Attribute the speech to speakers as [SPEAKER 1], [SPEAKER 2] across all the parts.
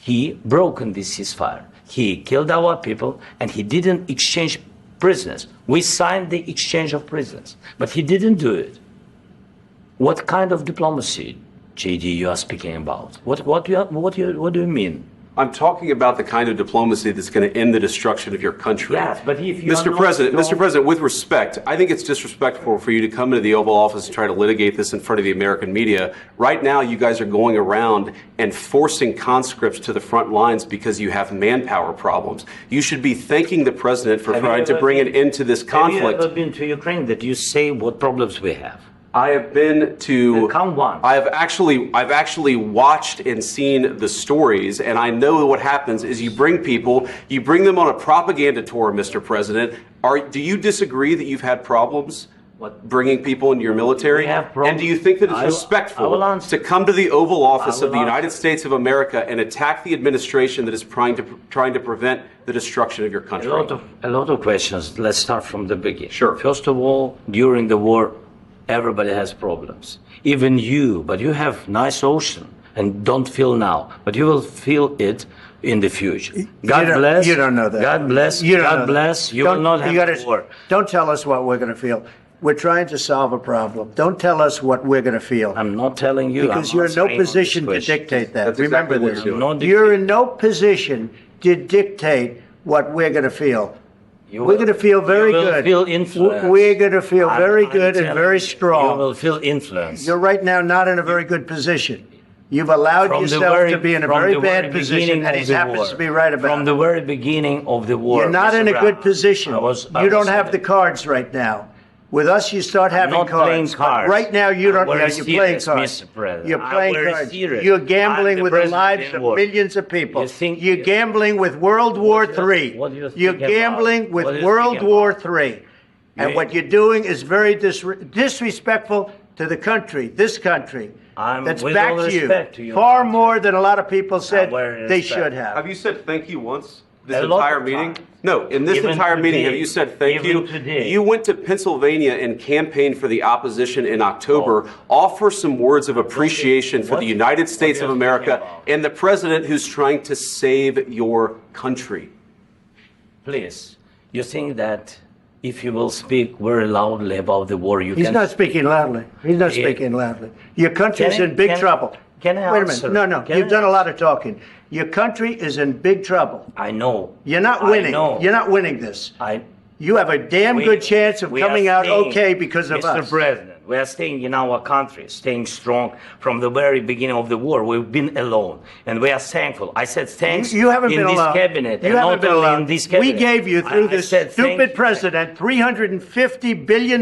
[SPEAKER 1] he broken this ceasefire. He killed our people, and he didn't exchange prisoners. We signed the exchange of prisoners, but he didn't do it. What kind of diplomacy, JD, you are speaking about? What do you mean?
[SPEAKER 2] I'm talking about the kind of diplomacy that's going to end the destruction of your country.
[SPEAKER 1] Yes, but if you
[SPEAKER 2] Mr. President, with respect, I think it's disrespectful for you to come into the Oval Office and try to litigate this in front of the American media. Right now, you guys are going around and forcing conscripts to the front lines because you have manpower problems. You should be thanking the president for trying to bring an end to this conflict.
[SPEAKER 1] Have you ever been to Ukraine that you say what problems we have?
[SPEAKER 2] I have been to.
[SPEAKER 1] Come once.
[SPEAKER 2] I've actually watched and seen the stories, and I know what happens is you bring them on a propaganda tour, Mr. President. Do you disagree that you've had problems bringing people into your military? And do you think that it's respectful to come to the Oval Office of the United States of America and attack the administration that is trying to prevent the destruction of your country?
[SPEAKER 1] A lot of questions. Let's start from the beginning.
[SPEAKER 2] Sure.
[SPEAKER 1] First of all, during the war, everybody has problems, even you, but you have nice ocean and don't feel now, but you will feel it in the future. God bless.
[SPEAKER 3] You don't know that.
[SPEAKER 1] God bless. God bless. You will not have war.
[SPEAKER 3] Don't tell us what we're going to feel. We're trying to solve a problem. Don't tell us what we're going to feel.
[SPEAKER 1] I'm not telling you.
[SPEAKER 3] Because you're in no position to dictate that. Remember this.
[SPEAKER 2] Exactly
[SPEAKER 3] you're in no position to dictate what we're going to feel. We're going to feel very good.
[SPEAKER 1] Feel influence.
[SPEAKER 3] We're going to feel very good and very strong.
[SPEAKER 1] You will feel influence.
[SPEAKER 3] You're right now not in a very good position. You've allowed yourself to be in a very bad position, and he happens to be right about it.
[SPEAKER 1] From the very beginning of the war.
[SPEAKER 3] You're not in a good position. You don't have the cards right now. With us, you start having cards.
[SPEAKER 1] Playing cards.
[SPEAKER 3] Right now, you don't.
[SPEAKER 1] You're
[SPEAKER 3] playing cards.
[SPEAKER 1] Mr. President.
[SPEAKER 3] You're playing cards.
[SPEAKER 1] Serious.
[SPEAKER 3] You're gambling with the lives of millions of people. You're gambling with World War III. You're gambling with World War III. And what you're doing is very disrespectful to the country, this country. That's back to you. Far more than a lot of people said they should have.
[SPEAKER 2] Have you said thank you once? This entire meeting? No, in this entire meeting, have you said thank you? You went to Pennsylvania and campaigned for the opposition in October. Offer some words of appreciation for the United States of America and the president who's trying to save your country.
[SPEAKER 1] Please, you think that if you will speak very loudly about the war, you can...
[SPEAKER 3] He's not speaking loudly. He's not speaking loudly. Your country's in big trouble.
[SPEAKER 1] Can I
[SPEAKER 3] Wait a minute. No. You've done a lot of talking. Your country is in big trouble.
[SPEAKER 1] I know.
[SPEAKER 3] You're not winning. You're not winning this. You have a damn good chance of coming out okay because of us.
[SPEAKER 1] Mr. President, we are staying in our country, staying strong from the very beginning of the war. We've been alone, and we are thankful. I said thanks.
[SPEAKER 3] You haven't been alone.
[SPEAKER 1] Cabinet.
[SPEAKER 3] You haven't been alone.
[SPEAKER 1] In this cabinet.
[SPEAKER 3] We gave you, through this stupid president, $350 billion.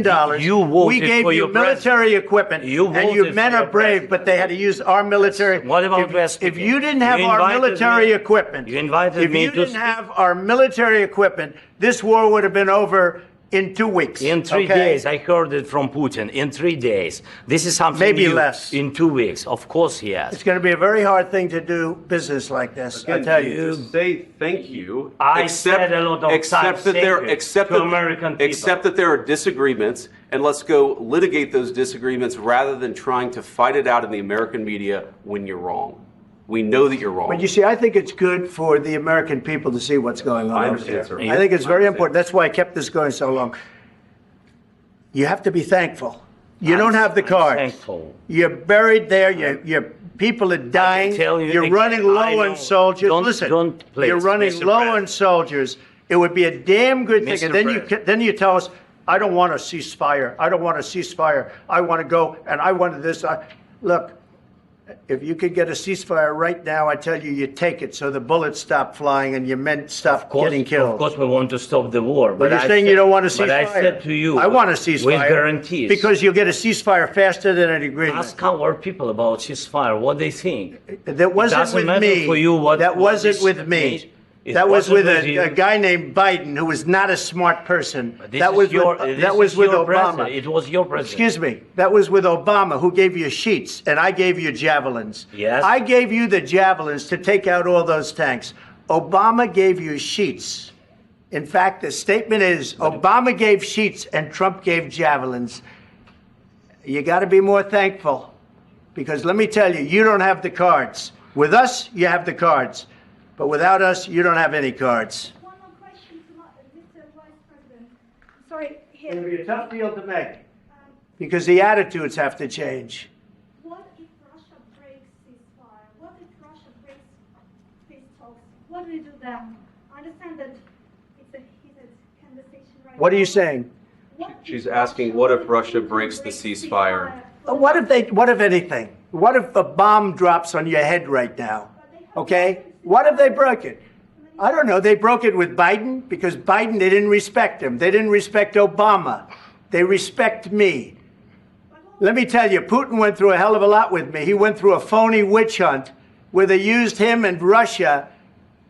[SPEAKER 3] We gave you military equipment, and your men are brave, but they had to use our military.
[SPEAKER 1] What about
[SPEAKER 3] if you didn't have our military equipment,
[SPEAKER 1] if
[SPEAKER 3] you didn't have our military equipment, this war would have been over in 2 weeks.
[SPEAKER 1] In 3 days. I heard it from Putin. In 3 days. This is something
[SPEAKER 3] maybe
[SPEAKER 1] new.
[SPEAKER 3] Less.
[SPEAKER 1] In 2 weeks. Of course, yes.
[SPEAKER 3] It's going to be a very hard thing to do business like this. I tell you.
[SPEAKER 2] Say thank you.
[SPEAKER 1] I said a lot of times to American people.
[SPEAKER 2] Except that there are disagreements, and let's go litigate those disagreements rather than trying to fight it out in the American media when you're wrong. We know that you're wrong.
[SPEAKER 3] But you see, I think it's good for the American people to see what's going on.
[SPEAKER 2] I understand, sir.
[SPEAKER 3] I think it's very important. That's why I kept this going so long. You have to be thankful. You don't have the cards.
[SPEAKER 1] Thankful.
[SPEAKER 3] You're buried there. Your people are dying. You're running low on soldiers. Listen, you're running low on soldiers. It would be a damn good thing. And then you tell us, I don't want a ceasefire. I don't want a ceasefire. I want to go and I want this. Look. If you could get a ceasefire right now, I tell you, you take it so the bullets stop flying and your men stop getting killed.
[SPEAKER 1] Of course, we want to stop the war.
[SPEAKER 3] But you're saying you don't want a ceasefire.
[SPEAKER 1] But I said to you,
[SPEAKER 3] I want a ceasefire.
[SPEAKER 1] With guarantees.
[SPEAKER 3] Because you'll get a ceasefire faster than an agreement.
[SPEAKER 1] Ask our people about ceasefire, what they think.
[SPEAKER 3] That wasn't with me. That wasn't with me. That was with a guy named Biden, who was not a smart person. That was with Obama.
[SPEAKER 1] It was your president.
[SPEAKER 3] Excuse me. That was with Obama, who gave you sheets, and I gave you javelins.
[SPEAKER 1] Yes.
[SPEAKER 3] I gave you the javelins to take out all those tanks. Obama gave you sheets. In fact, the statement is Obama gave sheets and Trump gave javelins. You got to be more thankful. Because let me tell you, you don't have the cards. With us, you have the cards. But without us, you don't have any cards.
[SPEAKER 4] One more question to Mr. Vice President. Sorry.
[SPEAKER 3] It'll be a tough deal to make because the attitudes have to change.
[SPEAKER 4] What if Russia breaks ceasefire? What if Russia breaks peace talks? What do we do then? I understand that it's a heated conversation right now.
[SPEAKER 3] What are you saying?
[SPEAKER 2] She's asking, what if Russia breaks the ceasefire?
[SPEAKER 3] What if anything? What if a bomb drops on your head right now? Okay? What if they broke it? I don't know. They broke it with Biden because Biden, they didn't respect him. They didn't respect Obama. They respect me. Let me tell you, Putin went through a hell of a lot with me. He went through a phony witch hunt where they used him and Russia.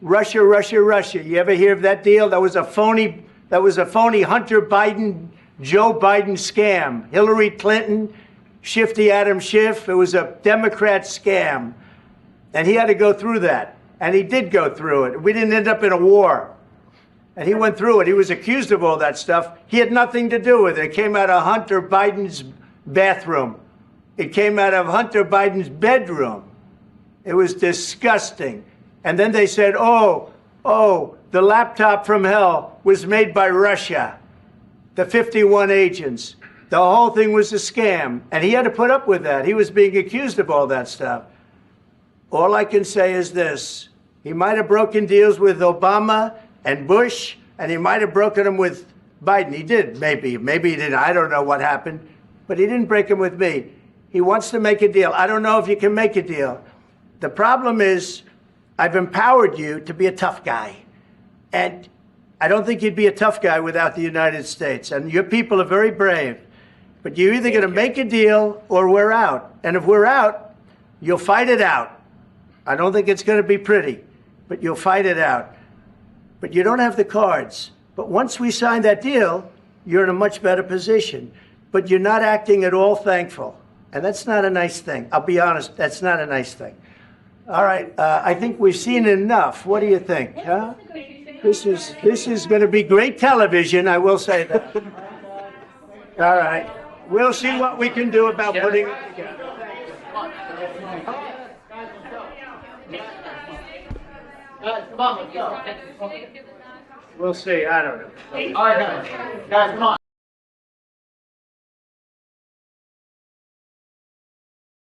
[SPEAKER 3] You ever hear of that deal? That was a phony Hunter Biden, Joe Biden scam. Hillary Clinton, Shifty Adam Schiff. It was a Democrat scam. And he had to go through that. And he did go through it. We didn't end up in a war. And he went through it. He was accused of all that stuff. He had nothing to do with it. It came out of Hunter Biden's bathroom. It came out of Hunter Biden's bedroom. It was disgusting. And then they said, oh, the laptop from hell was made by Russia. The 51 agents. The whole thing was a scam. And he had to put up with that. He was being accused of all that stuff. All I can say is this. He might have broken deals with Obama and Bush, and he might have broken them with Biden. He did, maybe. Maybe he didn't. I don't know what happened. But he didn't break them with me. He wants to make a deal. I don't know if you can make a deal. The problem is I've empowered you to be a tough guy. And I don't think you'd be a tough guy without the United States. And your people are very brave. But you're either going to make a deal or we're out. And if we're out, you'll fight it out. I don't think it's going to be pretty, but you'll fight it out. But you don't have the cards. But once we sign that deal, you're in a much better position. But you're not acting at all thankful. And that's not a nice thing. I'll be honest, that's not a nice thing. All right, I think we've seen enough. What do you think? Huh? This is going to be great television, I will say that. All right. We'll see what we can do about putting it together. We'll see. I don't know.
[SPEAKER 5] All right, guys, come on.